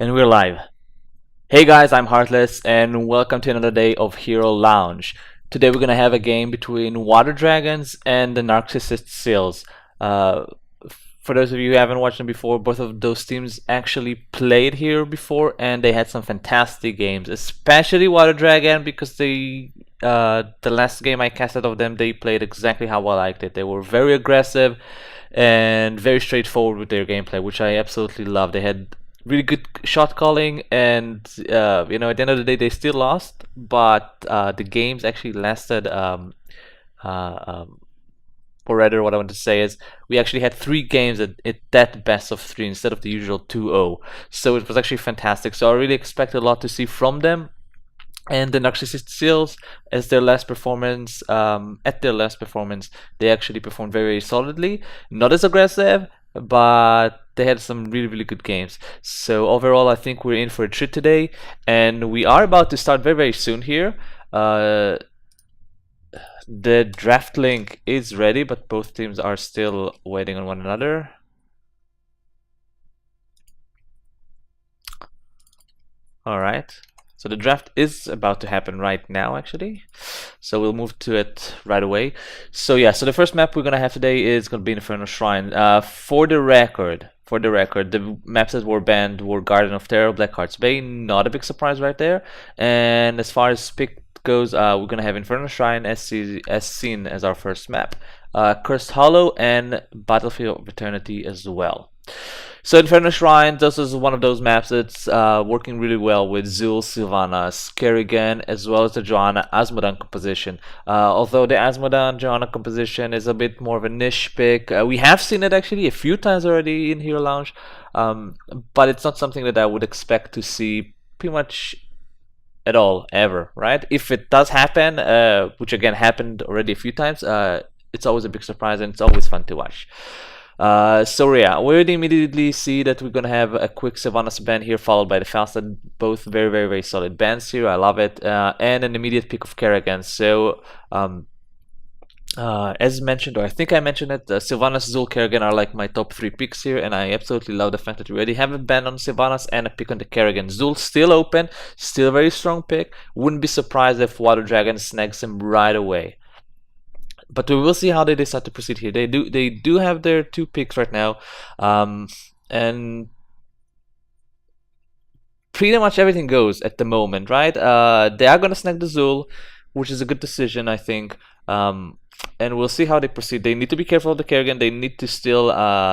And we're live. Hey guys, I'm Heartless, and welcome to another day of Hero Lounge. Today we're gonna have a game between Water Dragons and the Narcissist Seals. Uh, for those of you who haven't watched them before, both of those teams actually played here before, and they had some fantastic games. Especially Water Dragon, because the last game I casted of them, they played exactly how I liked it. They were very aggressive and very straightforward with their gameplay, which I absolutely love. They had really good shot calling, and at the end of the day, they still lost, but the games actually lasted. Uh, um, or rather, what I want to say is we actually had three games at that best of three instead of the usual 2-0. So it was actually fantastic. So I really expect a lot to see from them. And the Narcissist Seals, as their last performance, at their last performance, they actually performed very solidly. Not as aggressive, but they had some really, really good games. So overall, I think we're in for a treat today, and we are about to start very, very soon here. The draft link is ready, but both teams are still waiting on one another. All right. So the draft is about to happen right now, actually. So we'll move to it right away. So yeah, so the first map we're gonna have today is gonna be Inferno Shrine. For the record, the maps that were banned were Garden of Terror, Blackheart's Bay. Not a big surprise right there. And as far as pick goes, we're gonna have Inferno Shrine as seen as our first map. Cursed Hollow and Battlefield of Eternity as well. So Inferno Shrine, this is one of those maps that's working really well with Zul, Sylvanas, Kerrigan, as well as the Johanna Asmodan composition. Although the Asmodan Johanna composition is a bit more of a niche pick, we have seen it actually a few times already in Hero Lounge, but it's not something that I would expect to see pretty much at all, ever, right? If it does happen, which again happened already a few times, it's always a big surprise and it's always fun to watch. So yeah, we already immediately see that we're gonna have a quick Sylvanas ban here, followed by the Falstad. Both very, very, very solid bans here. I love it, and an immediate pick of Kerrigan. So as mentioned, or I think I mentioned it, Sylvanas, Zul, Kerrigan are like my top 3 picks here, and I absolutely love the fact that we already have a ban on Sylvanas and a pick on the Kerrigan. Zul still open, still a very strong pick. Wouldn't be surprised if Water Dragon snags him right away. But we will see how they decide to proceed here. They do have their 2 picks right now, and pretty much everything goes at the moment, right? They are gonna snag the Zul, which is a good decision, I think. And we'll see how they proceed. They need to be careful of the Kerrigan. They need to still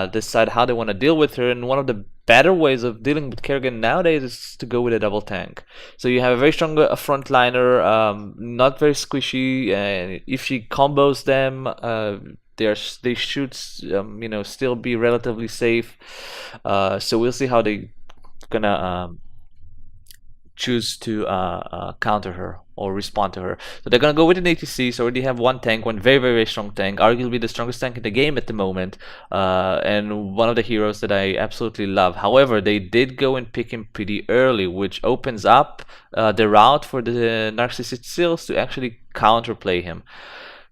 decide how they want to deal with her. And one of the better ways of dealing with Kerrigan nowadays is to go with a double tank. So you have a very strong frontliner, not very squishy. And if she combos them, they should still be relatively safe. So we'll see how they gonna choose to counter her or respond to her. So they're gonna go with an ATC. So already have one tank, one very, very, very strong tank, arguably the strongest tank in the game at the moment, and one of the heroes that I absolutely love. However, they did go and pick him pretty early, which opens up the route for the Narcissist Seals to actually counterplay him.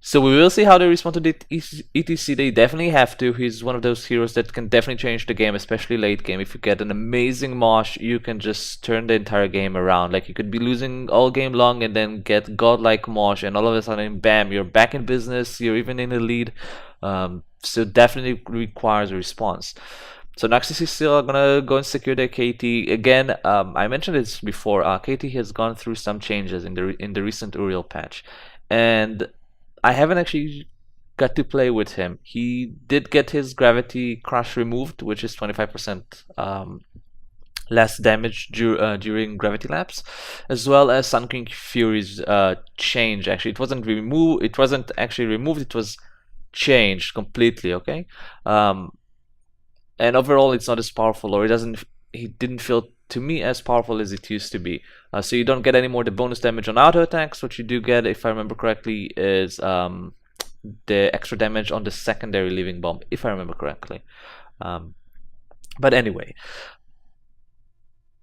So we will see how they respond to the ETC. They definitely have to. He's one of those heroes that can definitely change the game, especially late game. If you get an amazing Mosh, you can just turn the entire game around. Like, you could be losing all game long and then get godlike Mosh, and all of a sudden, bam, you're back in business. You're even in the lead. So definitely requires a response. So Narcissist is still gonna go and secure their KT again. I mentioned this before. KT has gone through some changes in the recent Uriel patch, and I haven't actually got to play with him. He did get his gravity crush removed, which is 25% less damage during gravity lapse, as well as Sun King Fury's change. Actually, it wasn't removed. It wasn't actually removed. It was changed completely. Okay, and overall, it's not as powerful, or He didn't feel to me as powerful as it used to be. So you don't get any more the bonus damage on auto attacks. What you do get, if I remember correctly, is the extra damage on the secondary living bomb, if I remember correctly. But anyway,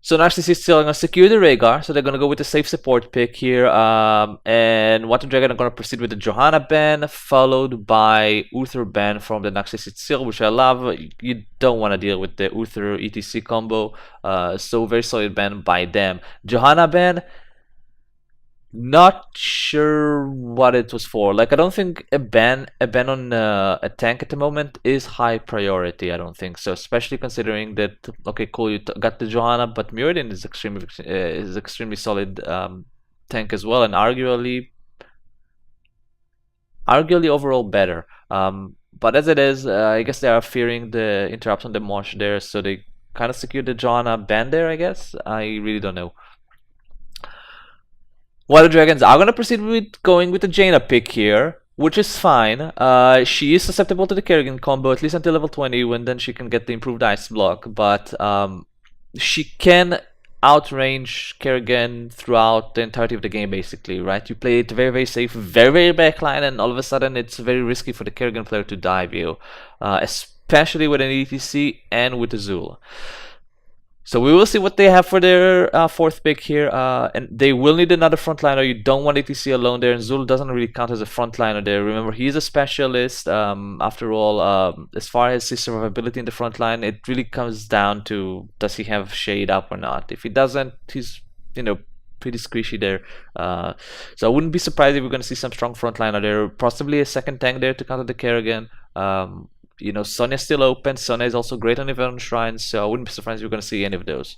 So Narcissist is still gonna secure the Rhaegar, so they're gonna go with the safe support pick here. And Water Dragon are gonna proceed with the Johanna ban, followed by Uther ban from the Narcissist Seal, which I love. You don't want to deal with the Uther ETC combo, so very solid ban by them. Johanna ban, not sure what it was for. Like, I don't think a ban on a tank at the moment is high priority. I don't think so, especially considering that. Okay, cool, you got the Johanna, but Muradin is extremely solid tank as well, and arguably overall better. But as it is, I guess they are fearing the interrupts on the Mosh there, so they kind of secured the Johanna ban there. I guess I really don't know. Water Dragons are gonna proceed with going with the Jaina pick here, which is fine. She is susceptible to the Kerrigan combo at least until level 20, when then she can get the improved ice block. But she can outrange Kerrigan throughout the entirety of the game, basically, right? You play it very, very safe, very, very backline, and all of a sudden it's very risky for the Kerrigan player to dive you, especially with an ETC and with Azul. So we will see what they have for their fourth pick here, and they will need another frontliner. You don't want ATC alone there, and Zul doesn't really count as a frontliner there. Remember, he's a specialist. After all, as far as his survivability in the front line, it really comes down to, does he have shade up or not? If he doesn't, he's, pretty squishy there. So I wouldn't be surprised if we're going to see some strong frontliner there, possibly a second tank there to counter the Kerrigan. Sonya's still open. Sonya is also great on event shrines, so I wouldn't be surprised if we're going to see any of those.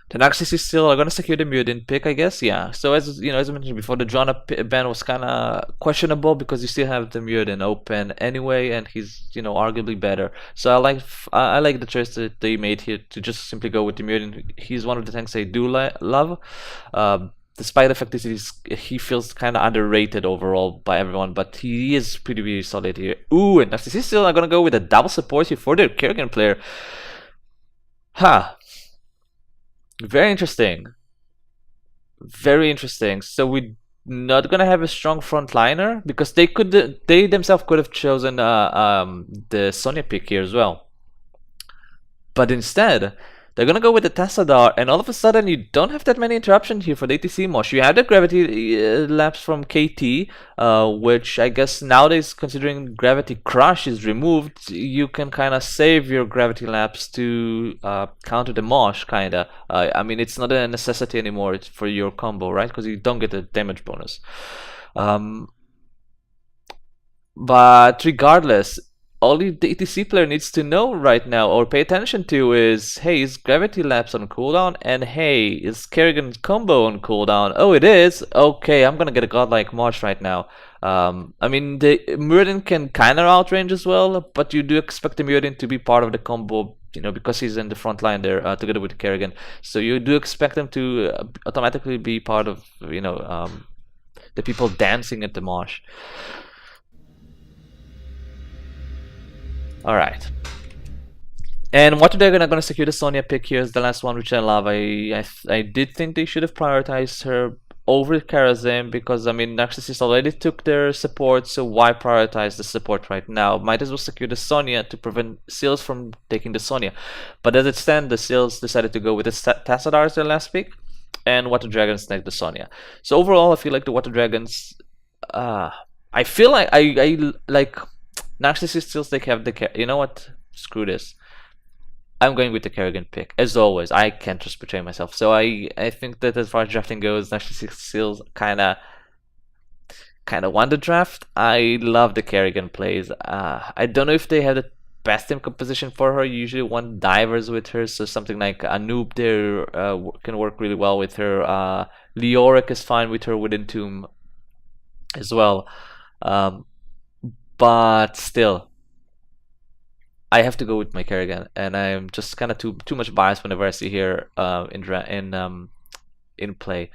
The Narcissist still are going to secure the Muradin pick, I guess. Yeah. So as I mentioned before, the Johanna ban was kind of questionable because you still have the Muradin open anyway, and he's arguably better. So I like the choice that they made here to just simply go with the Muradin. He's one of the tanks I do love. Despite the fact that he feels kind of underrated overall by everyone, but he is pretty, really solid here. Ooh, and Narcissist still are going to go with a double support here for their Kerrigan player. Very interesting. Very interesting. So we're not gonna have a strong frontliner because they themselves could have chosen the Sonya pick here as well. But instead, they're gonna go with the Tassadar, and all of a sudden you don't have that many interruptions here for the ATC Mosh. You have the gravity lapse from KT, which I guess nowadays, considering Gravity Crush is removed, you can kind of save your gravity lapse to counter the Mosh, kinda. I mean, it's not a necessity anymore for your combo, right? Because you don't get the damage bonus. But regardless, all the ETC player needs to know right now or pay attention to is, hey, is Gravity Lapse on cooldown? And hey, is Kerrigan's combo on cooldown? Oh, it is? Okay, I'm gonna get a godlike March right now. I mean, the Muradin can kind of outrange as well, but you do expect the Muradin to be part of the combo, because he's in the front line there together with Kerrigan. So you do expect them to automatically be part of, the people dancing at the marsh. Alright. And what they're gonna secure the Sonya pick here is the last one, which I love. I did think they should have prioritized her over Karazim because, I mean, Narcissist already took their support, so why prioritize the support right now? Might as well secure the Sonya to prevent Seals from taking the Sonya. But as it stands, the Seals decided to go with the Tassadar as their last pick, and Water Dragons snagged the Sonya. So overall, I feel like the Water Dragons, I feel like I like Narcissist still they have the you know what? Screw this. I'm going with the Kerrigan pick. As always, I can't just betray myself. So I think that as far as drafting goes, Narcissist still kinda won the draft. I love the Kerrigan plays. I don't know if they have the best team composition for her. You usually want divers with her, so something like a noob there can work really well with her. Leoric is fine with her with Entomb as well. But still, I have to go with my Kerrigan, and I'm just kind of too much biased whenever I see her in play.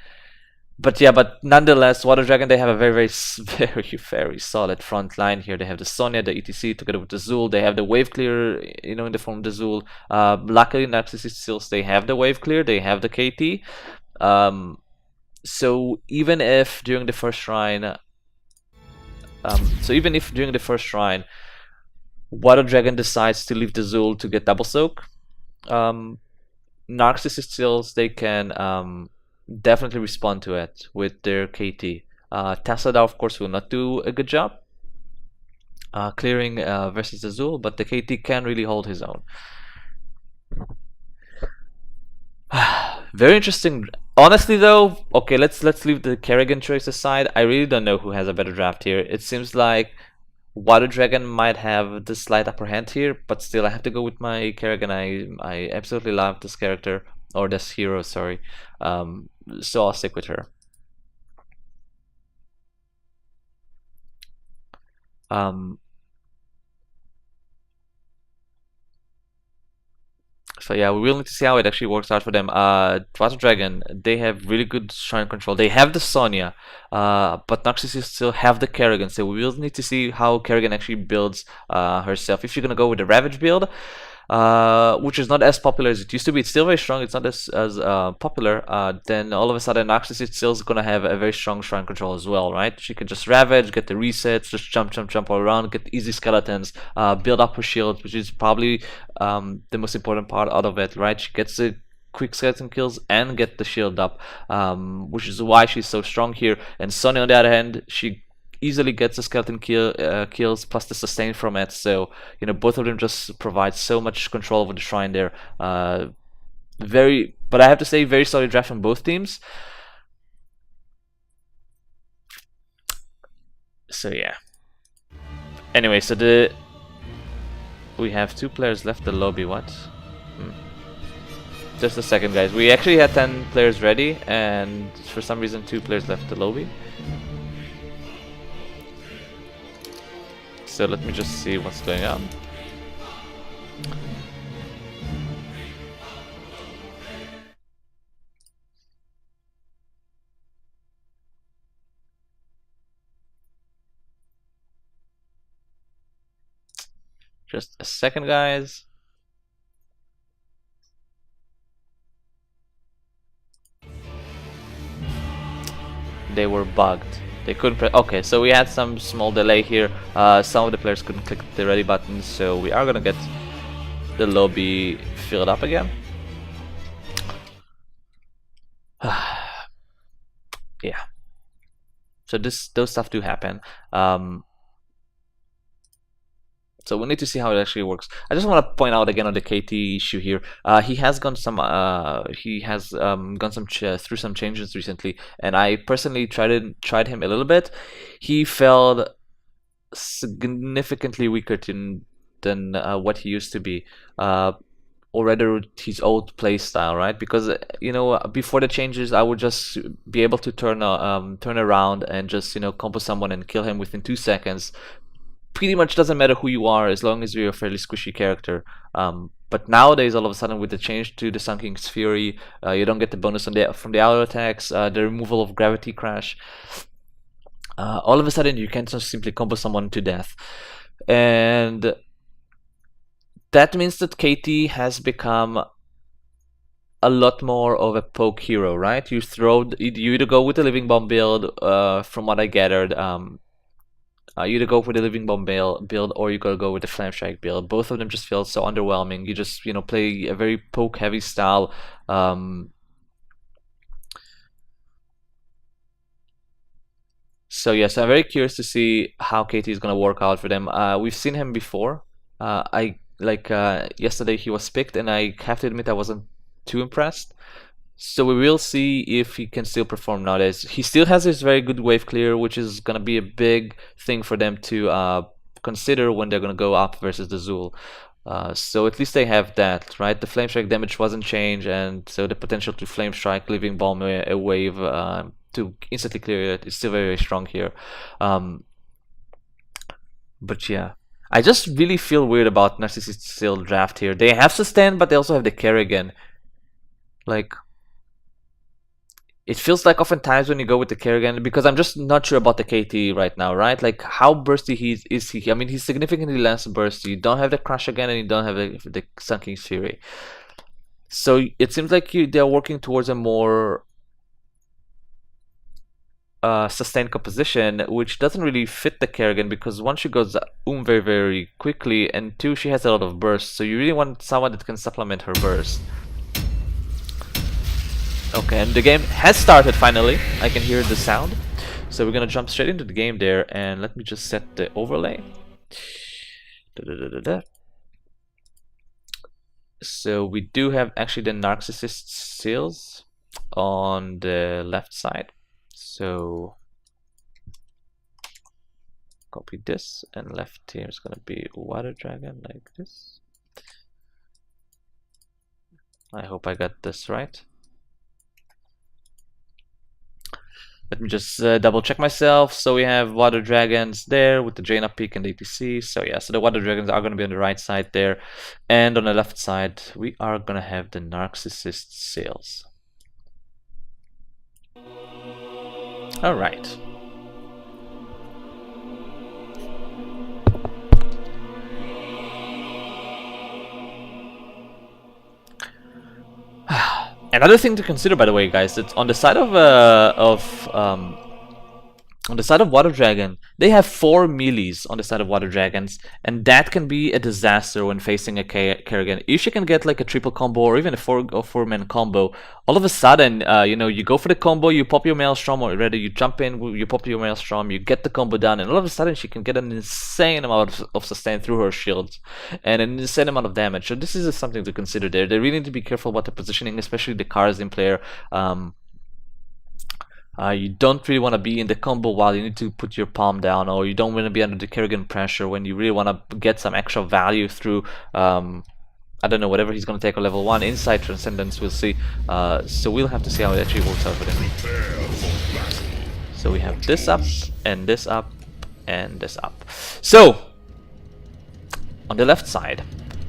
But yeah, but nonetheless, Water Dragon, they have a very, very, very solid front line here. They have the Sonya, the ETC together with the Zul. They have the wave clear, in the form of the Zul. Luckily, Narcissist Seals, they have the wave clear. They have the KT. So even if during the first shrine. Water Dragon decides to leave the Zul to get double soak, Narcissist skills, they can definitely respond to it with their KT. Tassadar, of course, will not do a good job clearing versus Azul, but the KT can really hold his own. Very interesting. Honestly, though, okay, let's leave the Kerrigan choice aside. I really don't know who has a better draft here. It seems like Water Dragon might have the slight upper hand here, but still, I have to go with my Kerrigan. I absolutely love this character or this hero. Sorry, so I'll stick with her. Um, So yeah, we will need to see how it actually works out for them. Water Dragon, they have really good shrine control. They have the Sonya, but Narcissist still have the Kerrigan. So we will need to see how Kerrigan actually builds herself. If you're gonna go with the Ravage build, which is not as popular as it used to be. It's still very strong. It's not as popular. Then all of a sudden, Narcissist still is gonna have a very strong shrine control as well, right? She can just ravage, get the resets, just jump all around, get easy skeletons, build up her shield, which is probably the most important part out of it, right? She gets the quick skeleton kills and get the shield up, which is why she's so strong here. And Sonya, on the other hand, she easily gets the skeleton kills plus the sustain from it. So you know, both of them just provide so much control over the shrine there. But I have to say, very solid draft from both teams. So yeah. Anyway, so we have 2 players left the lobby. What? Just a second, guys. We actually had 10 players ready, and for some reason 2 players left the lobby. So let me just see what's going on. Just a second, guys. They were bugged. They couldn't press. Okay, so we had some small delay here. Some of the players couldn't click the ready button, so we are gonna get the lobby filled up again. Yeah. So those stuff do happen. So we need to see how it actually works. I just want to point out again on the KT issue here. He has gone some through some changes recently, and I personally tried him a little bit. He felt significantly weaker than what he used to be. Or rather his old play style, right? Because you know, before the changes, I would just be able to turn around and just, you know, combo someone and kill him within 2 seconds. Pretty much doesn't matter who you are as long as you're a fairly squishy character. But nowadays, all of a sudden, with the change to the Sun King's Fury, you don't get the bonus from the auto attacks, the removal of Gravity Crash. All of a sudden, you can just simply combo someone to death, and that means that KT has become a lot more of a poke hero, right? You either go with the Living Bomb build, from what I gathered. You either go for the Living Bomb build or you gotta go with the Flame Strike build. Both of them just feel so underwhelming. You just, you know, play a very poke heavy style. So yes, I'm very curious to see how KT is gonna work out for them. We've seen him before. Yesterday he was picked, and I have to admit I wasn't too impressed. So we will see if he can still perform nowadays. He still has his very good wave clear, which is gonna be a big thing for them to consider when they're gonna go up versus the Zul. So at least they have that, right? The Flame Strike damage wasn't changed, and so the potential to Flame Strike, Living Bomb a wave to instantly clear it is still very, very strong here. But yeah, I just really feel weird about Narcissist still draft here. They have Sustain, but they also have the Kerrigan. Like, it feels like oftentimes when you go with the Kerrigan, because I'm just not sure about the KT right now, right? Like, how bursty is he? I mean, he's significantly less bursty. You don't have the Crash again, and you don't have the Sun King's Fury. So it seems like they're working towards a more sustained composition, which doesn't really fit the Kerrigan, because one, she goes very, very quickly, and two, she has a lot of burst. So you really want someone that can supplement her burst. Okay, and the game has started finally. I can hear the sound. So we're gonna jump straight into the game there, and let me just set the overlay. So we do have actually the Narcissist seals on the left side. So copy this, and left here is gonna be water dragon like this. I hope I got this right. Let me just double check myself. So we have water dragons there with the Jaina Peak and the APC. So yeah, so the water dragons are going to be on the right side there. And on the left side, we are going to have the Narcissist sails. All right. Another thing to consider, by the way, guys, it's on the side of Water Dragon, they have 4 melees on the side of Water Dragons, and that can be a disaster when facing a Kerrigan. If you can get like a triple combo or even a 4-man combo, all of a sudden, you know, you go for the combo, you pop your Maelstrom, or rather you jump in, you pop your Maelstrom, you get the combo done, and all of a sudden she can get an insane amount of sustain through her shields, and an insane amount of damage. So this is something to consider there. They really need to be careful about the positioning, especially the Karazin player. You don't really want to be in the combo while you need to put your palm down, or you don't want to be under the Kerrigan pressure when you really want to get some extra value through, I don't know, whatever he's going to take on level 1. Inside Transcendence, we'll see. So we'll have to see how it actually works out for him. So we have this up, and this up, and this up. So, on the left side,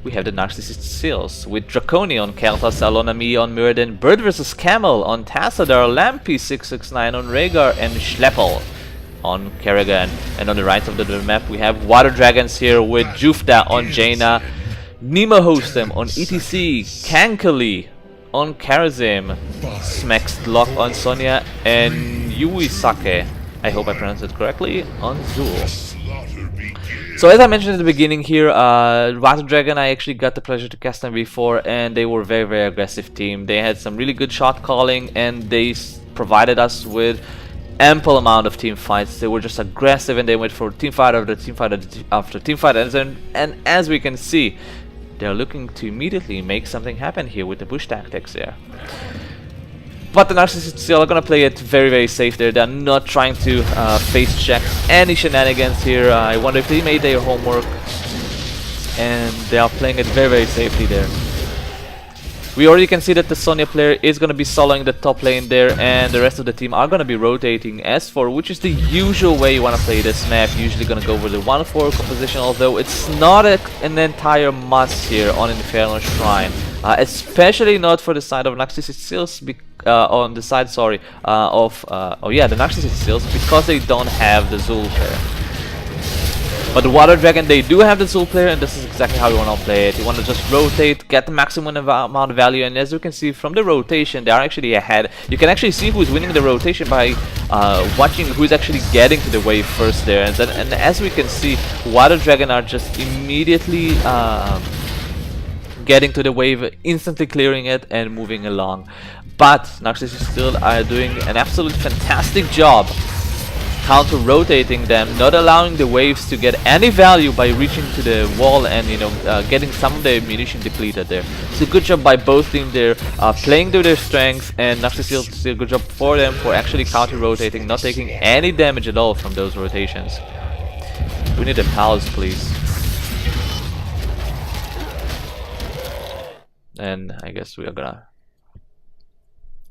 we have the Narcissist seals with Draconi on Kel'Thas, Alonami on Muradin, Bird vs Camel on Tassadar, Lampy 669 on Rhaegar, and Schleppel on Kerrigan. And on the right of the map we have Water Dragons here with Jufta on Jaina, Nima Hostem on ETC, Kankali on Karazim, Smextlock on Sonya, and Yuisake, I hope I pronounced it correctly, on Zul. So as I mentioned at the beginning here, Water Dragon, I actually got the pleasure to cast them before, and they were a very, very aggressive team. They had some really good shot calling, and they provided us with ample amount of team fights. They were just aggressive, and they went for team fight after team fight after team fight, and as we can see, they're looking to immediately make something happen here with the bush tactics there. But the Narcissists still are gonna play it very, very safe there. They're not trying to face check any shenanigans here. I wonder if they made their homework, and they are playing it very, very safely there. We already can see that the Sonya player is gonna be soloing the top lane there, and the rest of the team are gonna be rotating S4, which is the usual way you wanna play this map. Usually gonna go with the 1-4 composition, although it's not an entire must here on Inferno Shrine. Especially not for the side of Narcissist Seals, on the side, sorry, the Narcissist Seals, because they don't have the Zul player. But the Water Dragon, they do have the Zul player, and this is exactly how you want to play it. You want to just rotate, get the maximum amount of value, and as you can see from the rotation, they are actually ahead. You can actually see who's winning the rotation by watching who's actually getting to the wave first there. And as we can see, Water Dragon are just immediately getting to the wave, instantly clearing it and moving along. But Narcissist still are doing an absolutely fantastic job counter-rotating them, not allowing the waves to get any value by reaching to the wall and, you know, getting some of the ammunition depleted there. So good job by both teams there, playing to their strengths, and Narcissist still good job for them for actually counter-rotating, not taking any damage at all from those rotations. We need a pause, please. And I guess we are gonna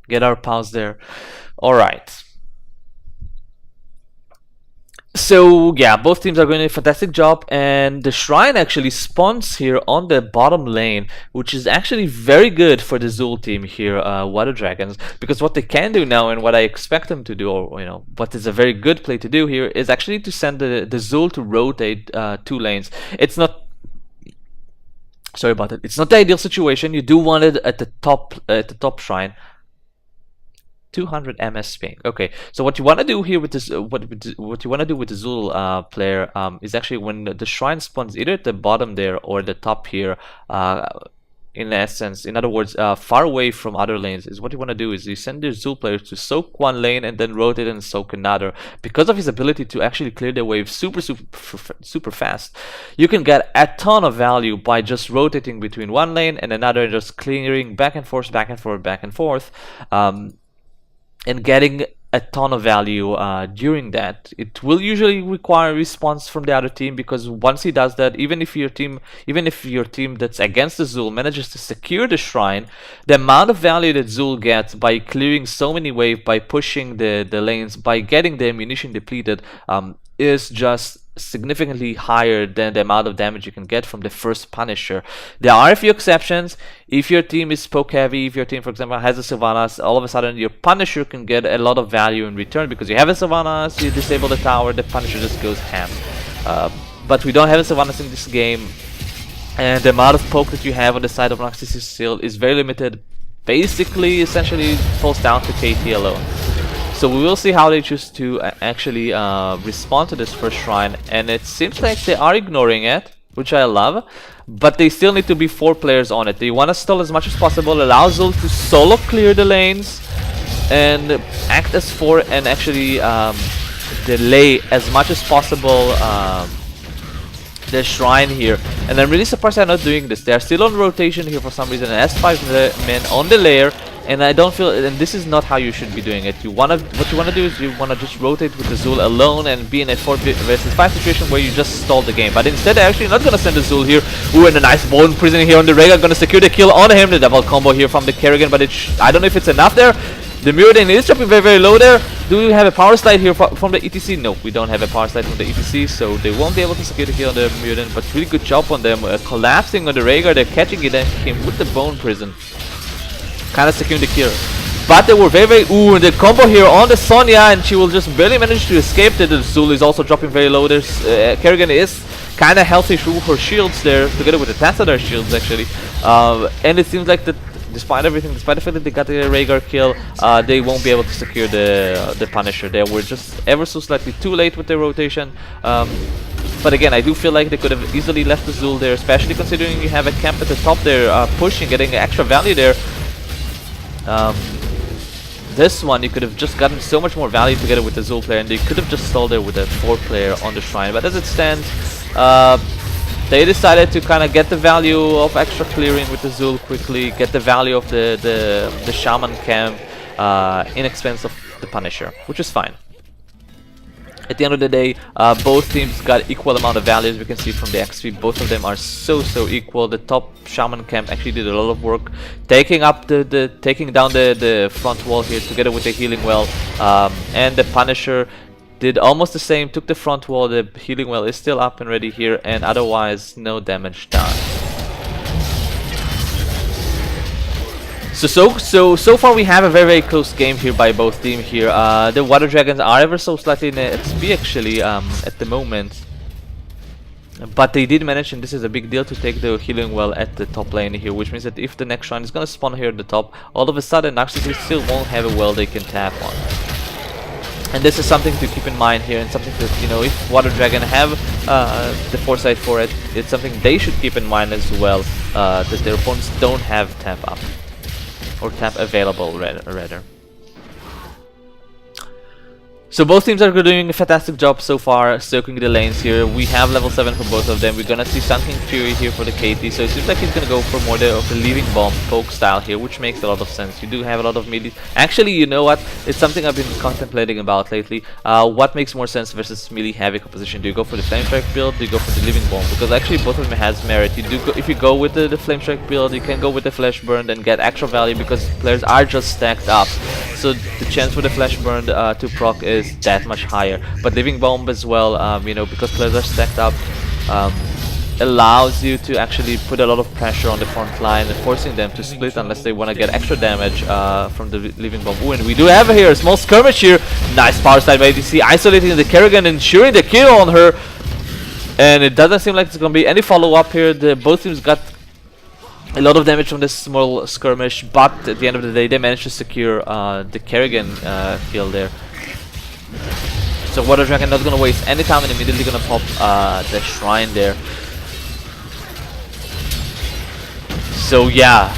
get our pause there. Alright. So yeah, both teams are doing a fantastic job, and the shrine actually spawns here on the bottom lane, which is actually very good for the Zul team here, Water Dragons, because what they can do now, and what I expect them to do, or you know, what is a very good play to do here, is actually to send the Zul to rotate 2 lanes. It's not, sorry about it, it's not the ideal situation. You do want it at the top shrine. 200 MS ping. Okay, so what you want to do here with this, what you want to do with the Zul player is actually when the shrine spawns either at the bottom there or the top here, in essence. In other words, far away from other lanes, is what you want to do is you send your Zul players to soak one lane and then rotate and soak another. Because of his ability to actually clear the wave super fast, you can get a ton of value by just rotating between one lane and another and just clearing back and forth, back and forth, back and forth, and getting a ton of value during that. It will usually require a response from the other team, because once he does that, even if your team that's against the Zul manages to secure the shrine, the amount of value that Zul gets by clearing so many waves, by pushing the lanes, by getting the ammunition depleted, is just significantly higher than the amount of damage you can get from the first Punisher. There are a few exceptions. If your team is poke heavy, if your team, for example, has a Sylvanas, all of a sudden your Punisher can get a lot of value in return, because you have a Sylvanas, you disable the tower, the Punisher just goes ham. But we don't have a Sylvanas in this game, and the amount of poke that you have on the side of Narcissist still is very limited. Basically, essentially falls down to KT alone. So we will see how they choose to actually respond to this first shrine, and it seems like they are ignoring it, which I love, but they still need to be 4 players on it. They want to stall as much as possible, allow Zul to solo clear the lanes, and act as 4 and actually delay as much as possible the shrine here. And I'm really surprised they're not doing this. They are still on rotation here for some reason, and S5 men on the layer. And I don't feel, and this is not how you should be doing it. What you wanna do is you wanna just rotate with the Zul alone and be in a 4 versus 5 situation where you just stall the game. But instead, they're actually not gonna send the Zul here. Ooh, and a nice bone prison here on the Rega, gonna secure the kill on him. The double combo here from the Kerrigan, but I don't know if it's enough there. The Muradin is dropping very low there. Do we have a power slide here from the ETC? No, we don't have a power slide from the ETC, so they won't be able to secure the kill on the Muradin. But really good job on them, collapsing on the Rega. They're catching it and came with the bone prison, kind of securing the kill. But they were very ooh, and the combo here on the Sonya, and she will just barely manage to escape. The Zul is also dropping very low. There's Kerrigan is kind of healthy through her shields there, together with the Tassadar shields actually. And it seems like that despite everything, despite the fact that they got the Rhaegar kill, they won't be able to secure the Punisher. They were just ever so slightly too late with their rotation. But again, I do feel like they could have easily left the Zul there, especially considering you have a camp at the top there, pushing, getting extra value there. This one, you could have just gotten so much more value together with the Zul player, and they could have just stalled there with a 4 player on the shrine. But as it stands, they decided to kind of get the value of extra clearing with the Zul quickly, get the value of the Shaman camp in expense of the Punisher, which is fine. At the end of the day, both teams got equal amount of value, as we can see from the XP. Both of them are so equal. The top Shaman camp actually did a lot of work, taking down the front wall here together with the healing well, and the Punisher did almost the same. Took the front wall. The healing well is still up and ready here, and otherwise no damage done. So far we have a very close game here by both teams here. The Water Dragons are ever so slightly in XP actually at the moment, but they did manage, and this is a big deal, to take the healing well at the top lane here, which means that if the next shrine is gonna spawn here at the top, all of a sudden Narcissist still won't have a well they can tap on. And this is something to keep in mind here, and something that, you know, if Water Dragon have the foresight for it, it's something they should keep in mind as well, that their opponents don't have tap up. Or tap available, rather. So both teams are doing a fantastic job so far, soaking the lanes here. We have level 7 for both of them. We're gonna see Sunking Fury here for the KT, so it seems like he's gonna go for more of the Leaving Bomb poke style here, which makes a lot of sense. You do have a lot of melee. Actually, you know what? It's something I've been contemplating about lately. What makes more sense versus melee heavy composition? Do you go for the Flame Strike build? Do you go for the Leaving Bomb? Because actually both of them has merit. You do go, if you go with the Flame Strike build, you can go with the Flesh Burn and get extra value because players are just stacked up. So the chance for the Flesh Burn to proc is that much higher. But Living Bomb as well, you know, because players are stacked up, allows you to actually put a lot of pressure on the front line and forcing them to split unless they want to get extra damage from the Living Bomb. Ooh, and we do have here a small skirmish here. Nice power slide by ADC, isolating the Kerrigan, ensuring the kill on her. And it doesn't seem like there's going to be any follow-up here. Both teams got a lot of damage from this small skirmish, but at the end of the day they managed to secure the Kerrigan kill there. So Water Dragon not gonna waste any time and immediately gonna pop the shrine there. So yeah,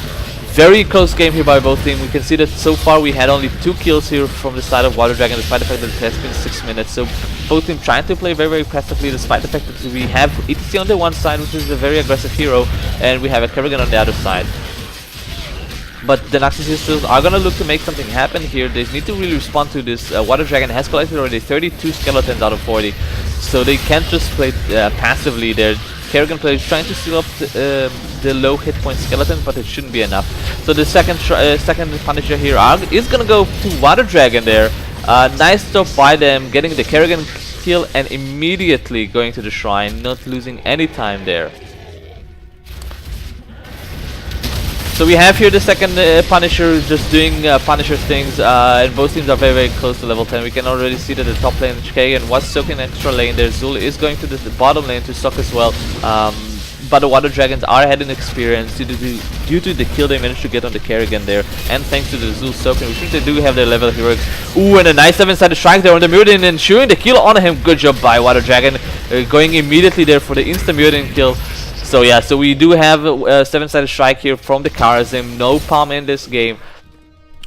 very close game here by both teams. We can see that so far we had only 2 kills here from the side of Water Dragon, despite the fact that it has been 6 minutes. So both teams trying to play very aggressively, despite the fact that we have ETC on the one side, which is a very aggressive hero, and we have a Kerrigan on the other side. But the Narcissists are gonna look to make something happen here. They need to really respond to this. Water Dragon has collected already 32 skeletons out of 40, so they can't just play passively. Their Kerrigan player is trying to steal up the low hit point skeleton, but it shouldn't be enough. So the second Punisher here is gonna go to Water Dragon there. Nice stop by them, getting the Kerrigan kill and immediately going to the shrine, not losing any time there. So we have here the second Punisher just doing Punisher things, and both teams are very close to level 10. We can already see that the top lane Kerrigan was soaking extra lane there. Zul is going to the bottom lane to soak as well, but the Water Dragons are ahead in experience due to the kill they managed to get on the Kerrigan there, and thanks to the Zul soaking. We think they do have their level heroics. Ooh, and a nice 7-sided strike there on the Muradin, and ensuring the kill on him. Good job by Water Dragon, going immediately there for the insta Muradin kill. So yeah, so we do have a 7-sided strike here from the Karazim. No palm in this game,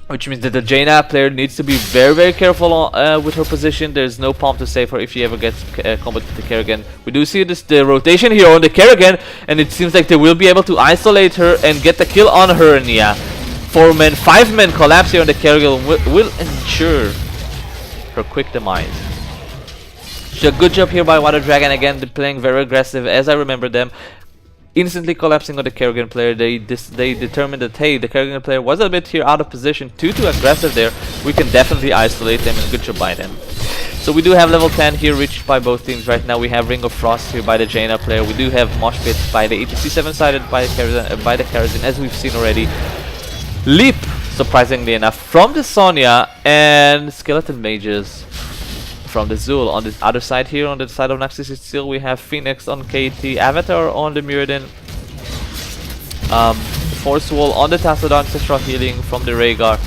which means that the Jaina player needs to be very careful with her position. There's no palm to save her if she ever gets combat with the Kerrigan. We do see the rotation here on the Kerrigan, and it seems like they will be able to isolate her and get the kill on her. And yeah, 4-man, 5-man collapse here on the Kerrigan will ensure her quick demise. So good job here by Water Dragon again. They're playing very aggressive, as I remember them. Instantly collapsing on the Kerrigan player. They determined that, hey, the Kerrigan player was a bit here out of position, too aggressive there. We can definitely isolate them, and good job by them. So we do have level 10 here reached by both teams right now. We have Ring of Frost here by the Jaina player. We do have Mosh Pit by the ETC 7-sided by the Karazin, as we've seen already. Leap, surprisingly enough, from the Sonya, and Skeleton Mages from the Zul. On the other side here, on the side of Narcissist still, we have Phoenix on KT, Avatar on the Muradin, Force Wall on the Tassadon, Ancestral Healing from the Rhaegar,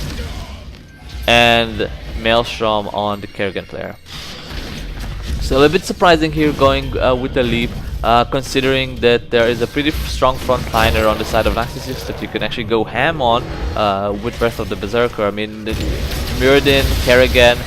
and Maelstrom on the Kerrigan player. So a little bit surprising here going with the Leap, considering that there is a pretty strong frontliner on the side of Narcissist that you can actually go ham on with Breath of the Berserker. I mean, the Muradin, Kerrigan,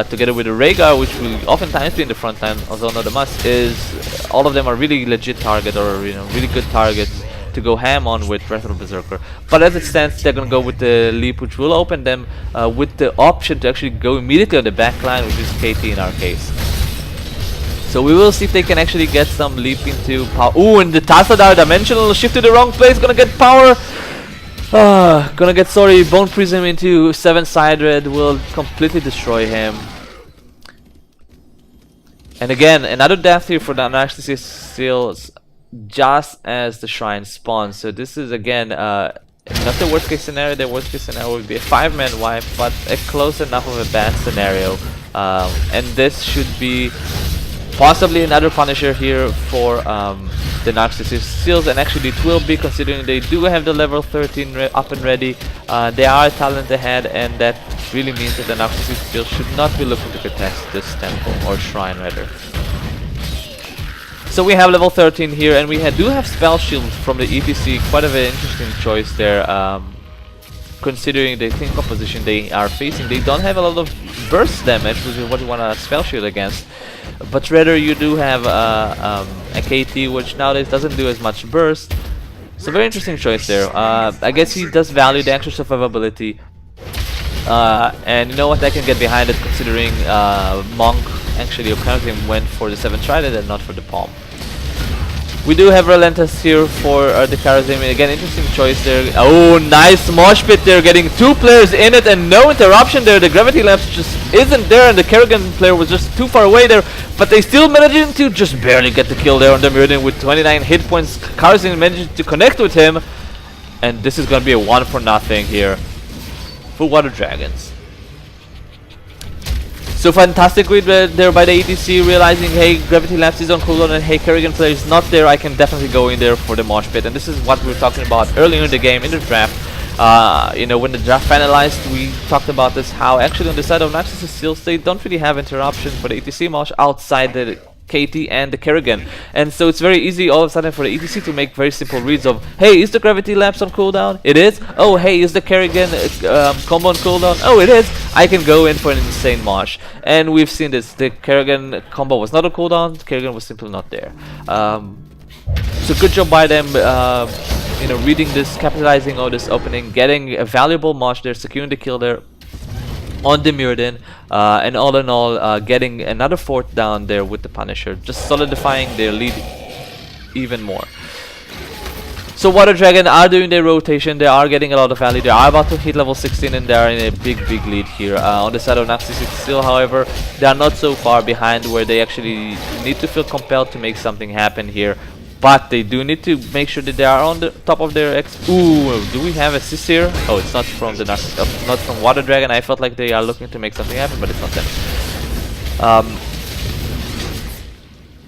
together with the Rhaegar, which will oftentimes be in the front line, although not a must, is all of them are really legit target, or really good targets to go ham on with Breath of the Berserker. But as it stands, they're gonna go with the Leap, which will open them with the option to actually go immediately on the back line, which is KT in our case. So we will see if they can actually get some Leap into power. Ooh, and the Tassadar Dimensional shift to the wrong place, gonna get power. Gonna get, sorry, Bone Prism into 7-sided will completely destroy him. And again, another death here for the Narcissist steals just as the shrine spawns. So this is again not the worst case scenario. The worst case scenario would be a 5-man wipe, but a close enough of a bad scenario. And this should be possibly another Punisher here for the Narcissist steals, and actually it will be, considering they do have the level 13 up and ready. They are a talent ahead, and that really means that the Narcissist steals should not be looking to contest this temple, or shrine rather. So we have level 13 here, and we do have Spell Shield from the ETC, quite of an interesting choice there. Considering the team composition they are facing, they don't have a lot of burst damage, which is what you want to Spell Shield against. But rather you do have a KT, which nowadays doesn't do as much burst. So very interesting choice there. I guess he does value the extra survivability. And you know what, I can get behind it, considering Monk actually apparently went for the 7-sided and not for the palm. We do have Relentless here for the Karazim. Again, interesting choice there. Oh, nice mosh pit there, getting 2 players in it and no interruption there. The gravity lapse just isn't there, and the Kerrigan player was just too far away there. But they still managed to just barely get the kill there on the Muradin with 29 hit points. Karazim managed to connect with him, and this is going to be a 1-for-0 here for Water Dragons. So fantastic read there by the ETC, realizing, hey, Gravity Lapse is on cooldown, and hey, Kerrigan player is not there, I can definitely go in there for the mosh pit. And this is what we were talking about earlier in the game, in the draft. When the draft finalized, we talked about this, how actually on the side of Narcissist steals, they don't really have interruption for the ETC mosh outside the KT and the Kerrigan. And so it's very easy all of a sudden for the ETC to make very simple reads of, hey, is the Gravity Lapse on cooldown? It is. Oh, hey, is the Kerrigan combo on cooldown? Oh, it is. I can go in for an insane mosh. And we've seen this. The Kerrigan combo was not on cooldown. The Kerrigan was simply not there. So good job by them, you know, reading this, capitalizing on this opening, getting a valuable mosh there, securing the kill there on the Muradin, and all in all, getting another 4th down there with the Punisher, just solidifying their lead even more. So Water Dragon are doing their rotation, they are getting a lot of value, they are about to hit level 16 and they are in a big lead here. On the side of Narcissist still, however, they are not so far behind where they actually need to feel compelled to make something happen here. But they do need to make sure that they are on the top of their X. Ooh, do we have assist here? Oh, it's not from the not from Water Dragon. I felt like they are looking to make something happen, but it's not them.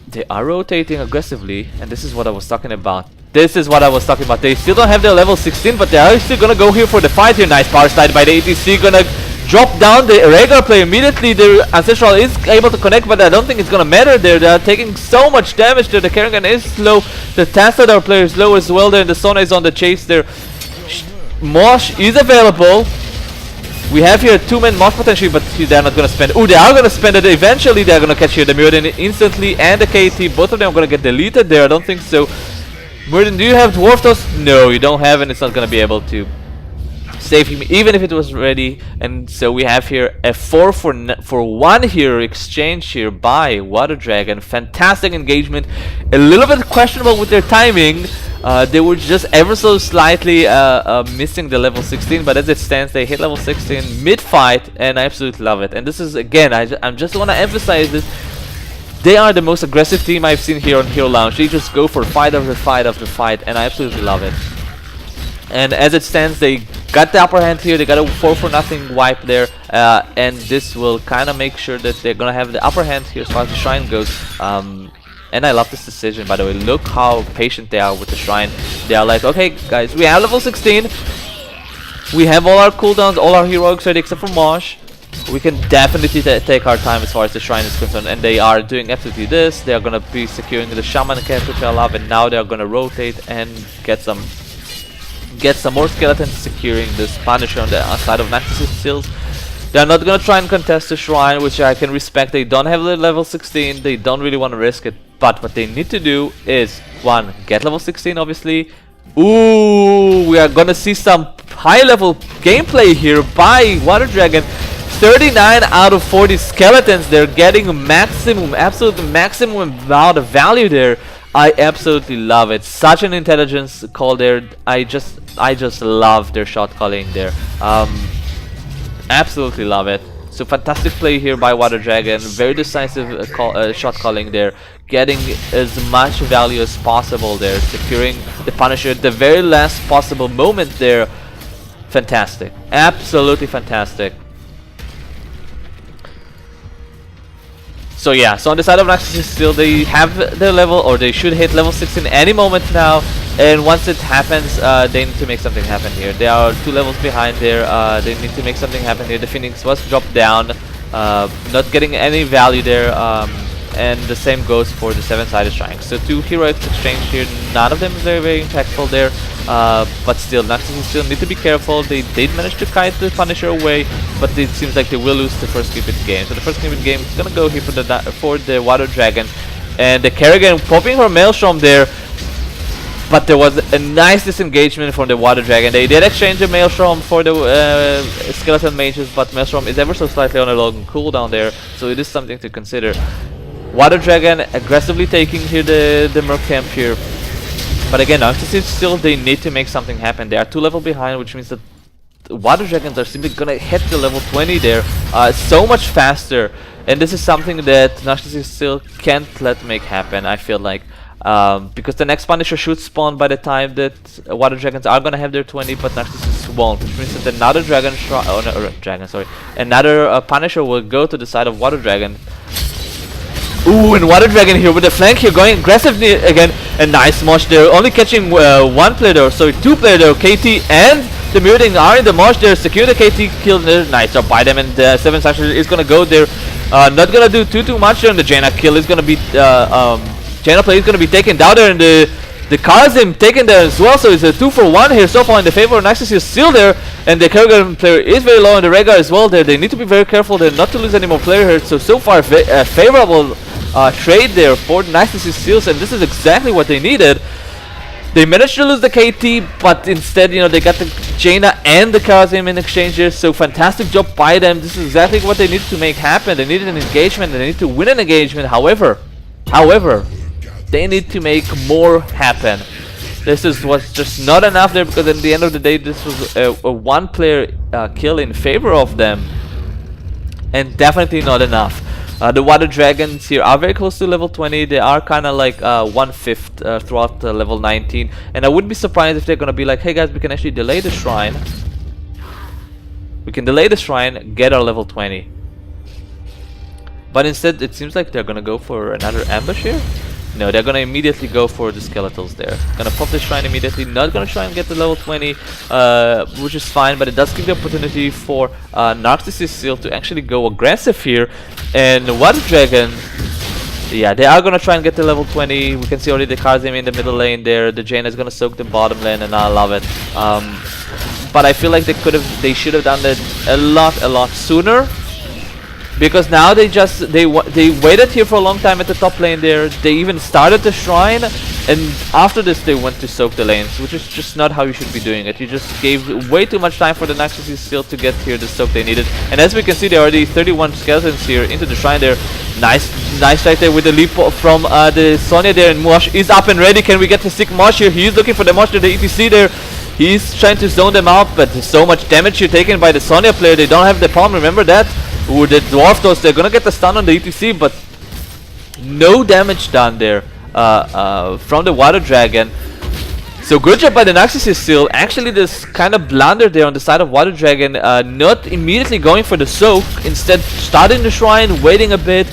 They are rotating aggressively, and this is what I was talking about. This is what I was talking about. They still don't have their level 16, but they are still gonna go here for the fight here. Nice power slide by the ATC. Gonna drop down the regular player immediately. The Ancestral is able to connect, but I don't think it's gonna matter there. They are taking so much damage there. The Kerrigan is slow. The Tassadar player is low as well there. And the Sona is on the chase there. Mosh is available. We have here a 2-man Mosh potentially, but they're not gonna spend. Oh, they are gonna spend it. Eventually, they're gonna catch here the Muradin instantly and the KT. Both of them are gonna get deleted there. I don't think so. Muradin, do you have Dwarf Toss? No, you don't have, and it's not gonna be able to save him even if it was ready. And so we have here a 4 for 1 here exchange here by Water Dragon. Fantastic engagement, a little bit questionable with their timing. They were just ever so slightly missing the level 16, but as it stands they hit level 16 mid-fight, and I absolutely love it. And this is, again, I just want to emphasize this, they are the most aggressive team I've seen here on Hero Lounge. They just go for fight after fight after fight, and I absolutely love it. And as it stands, they got the upper hand here. They got a 4-for-0 wipe there, and this will kind of make sure that they're gonna have the upper hand here as far as the Shrine goes. And I love this decision, by the way. Look how patient they are with the Shrine. They are like, okay, guys, we have level 16. We have all our cooldowns, all our heroics ready except for Mosh. We can definitely take our time as far as the Shrine is concerned, and they are doing absolutely this. They are gonna be securing the Shaman camp, which I love, and now they are gonna rotate and get some more skeletons, securing this Punisher on the side of Narcissist skills. They're not gonna try and contest the Shrine, which I can respect. They don't have the level 16, they don't really want to risk it, but what they need to do is, 1, get level 16 obviously. Ooh, we are gonna see some high level gameplay here by Water Dragon. 39 out of 40 skeletons, they're getting maximum, absolute maximum amount of value there. I absolutely love it. Such an intelligence call there. I just love their shot calling there. Absolutely love it. So fantastic play here by Water Dragon. Very decisive shot calling there. Getting as much value as possible there. Securing the Punisher at the very last possible moment there. Fantastic. Absolutely fantastic. So yeah, so on the side of Narcissist still, they have their level, or they should hit level 16 any moment now. And once it happens, they need to make something happen here. They are 2 levels behind there. They need to make something happen here. The Phoenix was dropped down, not getting any value there. And the same goes for the 7-sided Shrine. So 2 heroics exchange here. None of them is very impactful there. But still, Narcissist still need to be careful. They did manage to kite the Punisher away, but it seems like they will lose the first Cupid game. So the first Cupid game is gonna go here for the Water Dragon, and the Kerrigan popping her Maelstrom there. But there was a nice disengagement from the Water Dragon. They did exchange the Maelstrom for the Skeleton Mages, but Maelstrom is ever so slightly on a long cooldown there, so it is something to consider. Water Dragon aggressively taking here the Merc camp here. But again, Narcissist still, they need to make something happen. They are 2 levels behind, which means that Water Dragons are simply gonna hit the level 20 there so much faster. And this is something that Narcissist still can't let make happen, I feel like. Because the next Punisher should spawn by the time that Water Dragons are gonna have their 20, but Narcissist won't. Which means that another another Punisher will go to the side of Water Dragon. Ooh, and Water Dragon here with the flank here, going aggressively again. A nice mosh there, only catching 1 player there, sorry, 2 player there. KT and the Muradin are in the mosh there, secure the KT kill there. Nice job by them, and the 7 Slasher is gonna go there. Not gonna do too much there, and the Jaina kill is gonna be Jaina play is gonna be taken down there, and the Kazim taken there as well. So it's a 2-for-1 here so far in the favor of Narcissist is still there, and the Kerrigan player is very low, and the Rega as well there. They need to be very careful there not to lose any more player here. So far favorable trade there for the Narcissist Seals, and this is exactly what they needed. They managed to lose the KT, but instead, you know, they got the Jaina and the Kazim in exchange here. So fantastic job by them. This is exactly what they needed to make happen. They needed an engagement. They need to win an engagement. However, they need to make more happen. This was just not enough there, because at the end of the day, this was a one-player kill in favor of them, and definitely not enough. The Water Dragons here are very close to level 20. They are kind of like 1/5 throughout level 19. And I wouldn't be surprised if they're going to be like, hey guys, we can actually delay the shrine. We can delay the shrine, get our level 20. But instead, it seems like they're going to go for another ambush here. No, they're going to immediately go for the skeletals there. Going to pop the shrine immediately. Not going to try and get the level 20, which is fine. But it does give the opportunity for Narcissist Seal to actually go aggressive here. And Water Dragon, yeah, they are going to try and get the level 20. We can see already the Kazim in the middle lane there. The Jaina is going to soak the bottom lane, and I love it. But I feel like they should have done that a lot sooner. Because now they waited here for a long time at the top lane there. They even started the shrine, and after this they went to soak the lanes, which is just not how you should be doing it. You just gave way too much time for the Narcissist Seal to get here the soak they needed. And as we can see, there are already 31 skeletons here into the shrine there. Nice right there with the leap from the Sonya there, and Mosh is up and ready. Can we get the sick Mosh here? He's looking for the Mosh to the ETC there. He's trying to zone them out, but there's so much damage here taken by the Sonya player. They don't have the palm, remember that? Ooh, the Dwarf Toast, they're gonna get the stun on the ETC, but no damage done there from the Water Dragon. So good job by the Narcissist Seal. Actually, this kind of blunder there on the side of Water Dragon, not immediately going for the soak, instead starting the shrine, waiting a bit,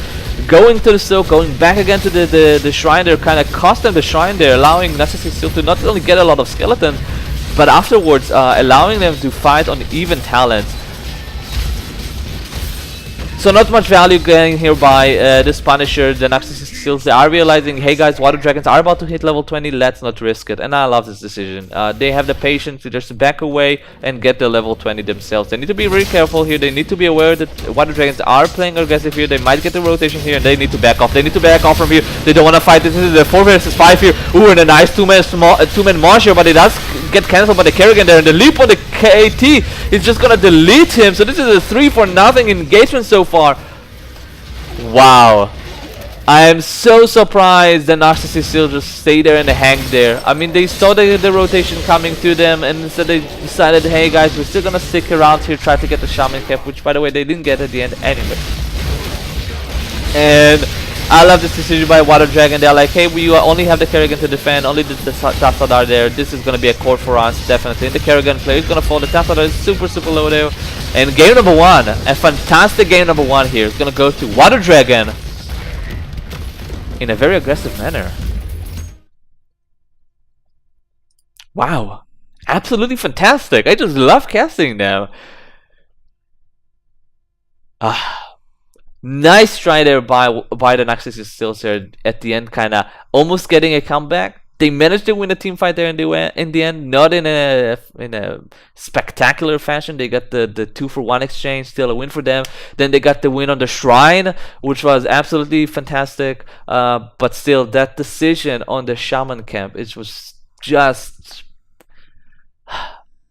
going to the soak, going back again to the shrine there, kind of cost them the shrine there, allowing Narcissist Seal to not only get a lot of skeletons, but afterwards allowing them to fight on even talents. So not much value getting here by this Punisher. The Narcissist Seals, they are realizing, hey guys, Water Dragons are about to hit level 20, let's not risk it. And I love this decision. They have the patience to just back away and get the level 20 themselves. They need to be very careful here. They need to be aware that Water Dragons are playing aggressive here. They might get the rotation here, and they need to back off. They need to back off from here. They don't want to fight. This is the 4 versus 5 here. Ooh, and a nice two-man Mosh here, but it does get cancelled by the Kerrigan there. And the leap on the KT is just gonna delete him. So this is a 3-for-0 engagement so far. Wow, I am so surprised the Narcissist Seal just stay there and hang there. I mean, they saw the rotation coming to them, and instead they decided, hey guys, we're still gonna stick around here, try to get the Shaman Cap, which by the way they didn't get at the end anyway. And I love this decision by Water Dragon. They're like, hey, we only have the Kerrigan to defend, only the Tassadar there. This is going to be a core for us, definitely. And the Kerrigan player is going to fall. The Tassadar is super low there. And game number 1, a fantastic game number 1 here. It's going to go to Water Dragon in a very aggressive manner. Wow, absolutely fantastic. I just love casting now. Nice try there by the Narcissist Seals here at the end, kind of almost getting a comeback. They managed to win a team fight there in the end, not in a spectacular fashion. They got the 2-for-1 exchange, still a win for them. Then they got the win on the shrine, which was absolutely fantastic. But still, that decision on the Shaman camp, it was just...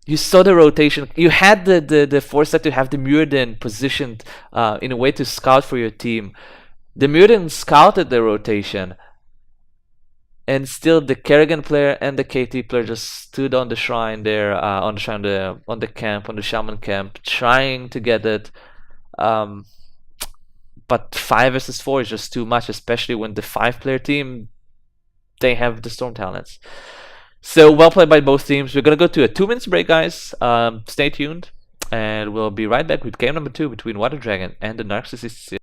You saw the rotation. You had the foresight to have the Muradin positioned in a way to scout for your team. The Muradin scouted the rotation, and still the Kerrigan player and the KT player just stood on the shrine there, on the camp, on the Shaman camp, trying to get it. But 5 versus 4 is just too much, especially when the 5-player team, they have the Storm talents. So well played by both teams. We're gonna go to a 2-minute break, guys. Stay tuned, and we'll be right back with game number 2 between Water Dragon and the Narcissist Seal.